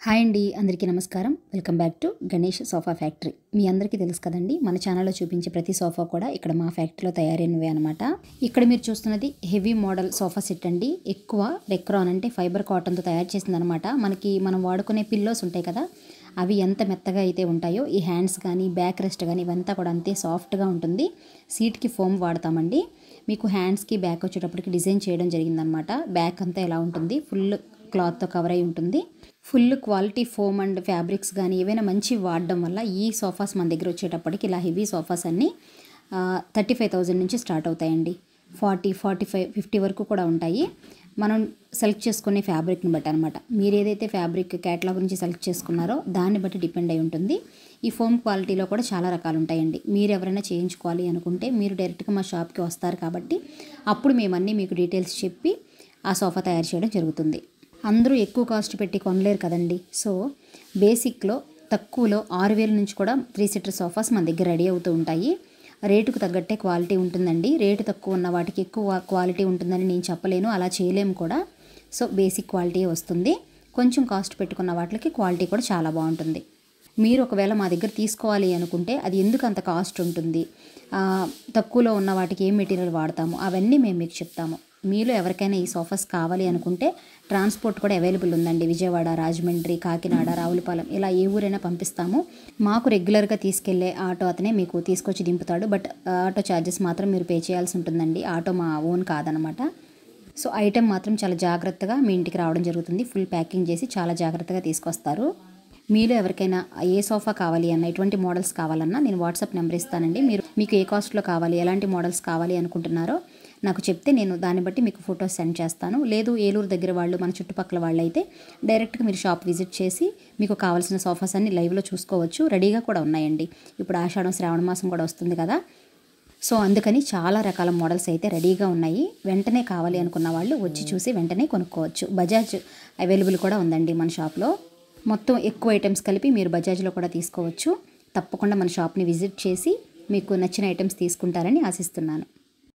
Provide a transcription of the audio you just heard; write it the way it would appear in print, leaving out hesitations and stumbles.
Hi అండి, అందరికీ నమస్కారం. Welcome back to Ganesh sofa factory. మీ అందరికీ తెలుసు కదండి, మన ఛానల్లో చూపించే ప్రతి సోఫా కూడా ఇక్కడ మా ఫ్యాక్టరీలో తయారైనవే అనమాట. ఇక్కడ మీరు చూస్తున్నది హెవీ మోడల్ సోఫా సెట్ అండి. ఎక్కువ రెక్రాన్ అంటే ఫైబర్ కాటన్తో తయారు చేసింది అనమాట. మనం వాడుకునే పిల్లోస్ ఉంటాయి కదా, అవి ఎంత మెత్తగా అయితే ఉంటాయో ఈ హ్యాండ్స్ కానీ బ్యాక్ రెస్ట్ కానీ ఇవంతా కూడా అంతే సాఫ్ట్గా ఉంటుంది. సీట్కి ఫోమ్ వాడతామండి. మీకు హ్యాండ్స్కి బ్యాక్ వచ్చేటప్పటికి డిజైన్ చేయడం జరిగిందనమాట. బ్యాక్ అంతా ఎలా ఉంటుంది, ఫుల్ క్లాత్తో కవర్ అయి ఉంటుంది. Full quality foam and fabrics కానీ ఏవైనా మంచి వాడడం వల్ల ఈ సోఫాస్ మన దగ్గర వచ్చేటప్పటికి ఇలా హెవీ సోఫాస్ అన్నీ 35,000 నుంచి స్టార్ట్ అవుతాయండి. 40, 45, 50 వరకు కూడా ఉంటాయి. మనం సెలెక్ట్ చేసుకునే ఫ్యాబ్రిక్ని బట్టి అనమాట. మీరు ఏదైతే ఫ్యాబ్రిక్ క్యాటలాగ్ నుంచి సెలెక్ట్ చేసుకున్నారో దాన్ని బట్టి డిపెండ్ అయి ఉంటుంది. ఈ ఫోమ్ క్వాలిటీలో కూడా చాలా రకాలు ఉంటాయండి. మీరు ఎవరైనా చేయించుకోవాలి అనుకుంటే మీరు డైరెక్ట్గా మా షాప్కి వస్తారు కాబట్టి అప్పుడు మేమన్నీ మీకు డీటెయిల్స్ చెప్పి ఆ సోఫా తయారు చేయడం జరుగుతుంది. అందరూ ఎక్కువ కాస్ట్ పెట్టి కొనలేరు కదండి. సో బేసిక్లో తక్కువలో 6,000 నుంచి కూడా 3 సీటర్ సోఫాస్ మన దగ్గర రెడీ అవుతూ ఉంటాయి. రేటుకు తగ్గట్టే క్వాలిటీ ఉంటుందండి. రేటు తక్కువ ఉన్న వాటికి ఎక్కువ క్వాలిటీ ఉంటుందని నేను చెప్పలేను, అలా చేయలేము కూడా. సో బేసిక్ క్వాలిటీ వస్తుంది. కొంచెం కాస్ట్ పెట్టుకున్న వాటికి క్వాలిటీ కూడా చాలా బాగుంటుంది. మీరు ఒకవేళ మా దగ్గర తీసుకోవాలి అనుకుంటే అది ఎందుకు అంత కాస్ట్ ఉంటుంది, తక్కువలో ఉన్న వాటికి ఏం మెటీరియల్ వాడతాము అవన్నీ మేము మీకు చెప్తాము. మీలో ఎవరికైనా ఈ సోఫాస్ కావాలి అనుకుంటే ట్రాన్స్పోర్ట్ కూడా అవైలబుల్ ఉందండి. విజయవాడ, రాజమండ్రి, కాకినాడ, రావులపాలెం ఇలా ఏ ఊరైనా పంపిస్తాము. మాకు రెగ్యులర్గా తీసుకెళ్లే ఆటో అతనే మీకు తీసుకొచ్చి దింపుతాడు. బట్ ఆటో ఛార్జెస్ మాత్రం మీరు పే చేయాల్సి ఉంటుందండి. ఆటో మా ఓన్ కాదనమాట. సో ఐటెం మాత్రం చాలా జాగ్రత్తగా మీ ఇంటికి రావడం జరుగుతుంది. ఫుల్ ప్యాకింగ్ చేసి చాలా జాగ్రత్తగా తీసుకొస్తారు. మీలో ఎవరికైనా ఏ సోఫా కావాలి అన్న, ఎటువంటి మోడల్స్ కావాలన్నా నేను వాట్సాప్ నెంబర్ ఇస్తానండి. మీకు ఏ కాస్ట్లో కావాలి, ఎలాంటి మోడల్స్ కావాలి అనుకుంటున్నారో నాకు చెప్తే నేను దాన్ని బట్టి మీకు ఫొటోస్ సెండ్ చేస్తాను. లేదు ఏలూరు దగ్గర వాళ్ళు, మన చుట్టుపక్కల వాళ్ళు అయితే డైరెక్ట్గా మీరు షాప్ విజిట్ చేసి మీకు కావాల్సిన సోఫాస్ అన్ని లైవ్లో చూసుకోవచ్చు. రెడీగా కూడా ఉన్నాయండి. ఇప్పుడు ఆషాఢం, శ్రావణ మాసం కూడా వస్తుంది కదా. సో అందుకని చాలా రకాల మోడల్స్ అయితే రెడీగా ఉన్నాయి. వెంటనే కావాలి అనుకున్న వాళ్ళు వచ్చి చూసి వెంటనే కొనుక్కోవచ్చు. బజాజ్ అవైలబుల్ కూడా ఉందండి మన షాప్లో. మొత్తం ఎక్కువ ఐటమ్స్ కలిపి మీరు బజాజ్లో కూడా తీసుకోవచ్చు. తప్పకుండా మన షాప్ని విజిట్ చేసి మీకు నచ్చిన ఐటమ్స్ తీసుకుంటారని ఆశిస్తున్నాను.